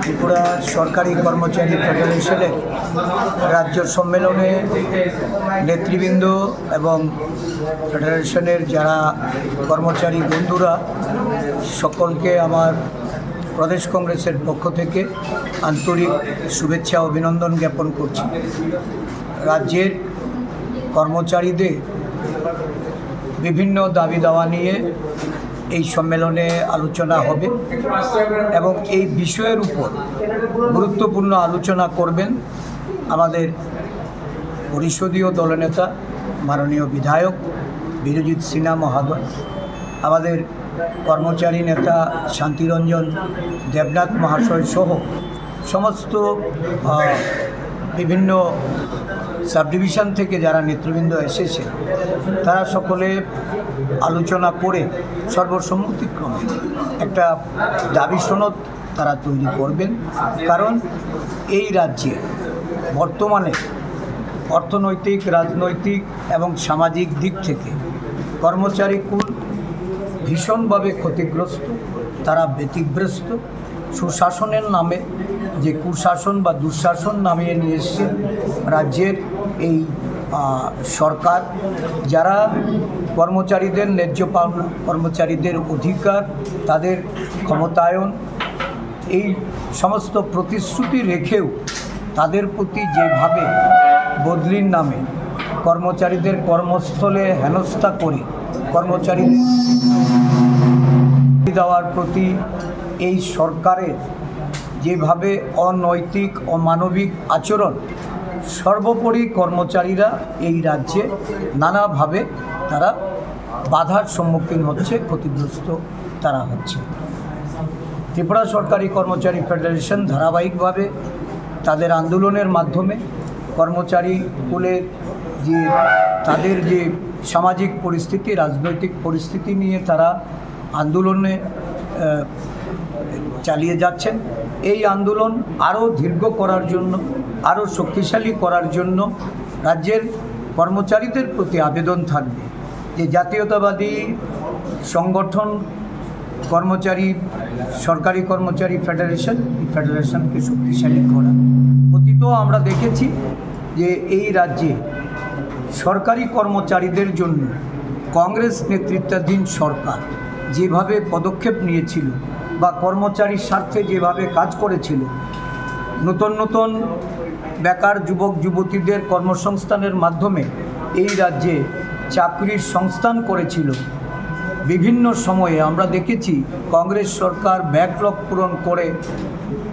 ত্রিপুরা সরকারি কর্মচারী ফেডারেশনের রাজ্য সম্মেলনে নেতৃবৃন্দ এবং ফেডারেশনের যারা কর্মচারী বন্ধুরা সকলকে আমার প্রদেশ কংগ্রেসের পক্ষ থেকে আন্তরিক শুভেচ্ছা অভিনন্দন জ্ঞাপন করছি। রাজ্যের কর্মচারীদের বিভিন্ন দাবি দাওয়া নিয়ে এই সম্মেলনে আলোচনা হবে এবং এই বিষয়ের উপর গুরুত্বপূর্ণ আলোচনা করবেন আমাদের পরিষদীয় দলনেতা মাননীয় বিধায়ক বীরজিৎ সিনহা মহোদয়, আমাদের কর্মচারী নেতা শান্তিরঞ্জন দেবনাথ মহাশয় সহ সমস্ত বিভিন্ন সাব ডিভিশন থেকে যারা নেতৃবৃন্দ এসেছে তারা সকলে আলোচনা করে সর্বসম্মতিক্রমে একটা দাবি সনদ তারা তৈরি করবেন। কারণ এই রাজ্যে বর্তমানে অর্থনৈতিক, রাজনৈতিক এবং সামাজিক দিক থেকে কর্মচারী কুল ভীষণভাবে ক্ষতিগ্রস্ত, তারা ব্যতিগ্রস্ত। সুশাসনের নামে যে কুশাসন বা দুঃশাসন নামিয়ে নিয়ে এসছে রাজ্যের এই সরকার, যারা কর্মচারীদের ন্যায্য পাওনা, কর্মচারীদের অধিকার, তাদের ক্ষমতায়ন, এই সমস্ত প্রতিশ্রুতি রেখেও তাদের প্রতি যেভাবে বদলির নামে কর্মচারীদের কর্মস্থলে হেনস্থা করে কর্মচারীদের দেওয়ার প্রতি এই সরকারের যেভাবে অনৈতিক অমানবিক আচরণ, সর্বোপরি কর্মচারীরা এই রাজ্যে নানাভাবে তারা বাধার সম্মুখীন হচ্ছে, ক্ষতিগ্রস্ত তারা হচ্ছে। ত্রিপুরা সরকারি কর্মচারী ফেডারেশন ধারাবাহিকভাবে তাদের আন্দোলনের মাধ্যমে কর্মচারী কুলের যে তাদের যে সামাজিক পরিস্থিতি, রাজনৈতিক পরিস্থিতি নিয়ে তারা আন্দোলনে চালিয়ে যাচ্ছেন। এই আন্দোলন আরও দীর্ঘ করার জন্য, আরও শক্তিশালী করার জন্য রাজ্যের কর্মচারীদের প্রতি আবেদন থাকবে যে জাতীয়তাবাদী সংগঠন কর্মচারী সরকারি কর্মচারী ফেডারেশন, এই ফেডারেশনকে শক্তিশালী করা। অতীতেও আমরা দেখেছি যে এই রাজ্যে সরকারি কর্মচারীদের জন্য কংগ্রেস নেতৃত্বাধীন সরকার যেভাবে পদক্ষেপ নিয়েছিল বা কর্মচারীর স্বার্থে যেভাবে কাজ করেছিল, নতুন নতুন বেকার যুবক যুবতীদের কর্মসংস্থানের মাধ্যমে এই রাজ্যে চাকরির সংস্থান করেছিল। বিভিন্ন সময়ে আমরা দেখেছি কংগ্রেস সরকার ব্যাকলগ পূরণ করে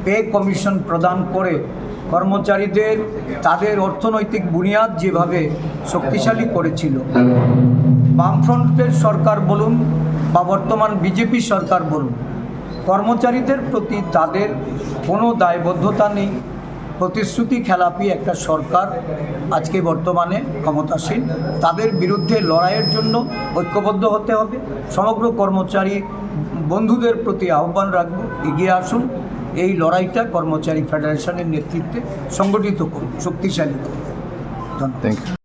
পে কমিশন প্রদান করে কর্মচারীদের তাদের অর্থনৈতিক বুনিয়াদ যেভাবে শক্তিশালী করেছিল। বামফ্রন্টের সরকার বলুন বা বর্তমান বিজেপি সরকার বলুন, কর্মচারীদের প্রতি তাদের কোনো দায়বদ্ধতা নেই। প্রতিশ্রুতি খেলাপি একটা সরকার আজকে বর্তমানে ক্ষমতাসীন। তাদের বিরুদ্ধে লড়াইয়ের জন্য ঐক্যবদ্ধ হতে হবে। সমগ্র কর্মচারী বন্ধুদের প্রতি আহ্বান রাখব, এগিয়ে আসুন, এই লড়াইটা কর্মচারী ফেডারেশনের নেতৃত্বে সংগঠিত করুন, শক্তিশালী করুন। ধন্যবাদ।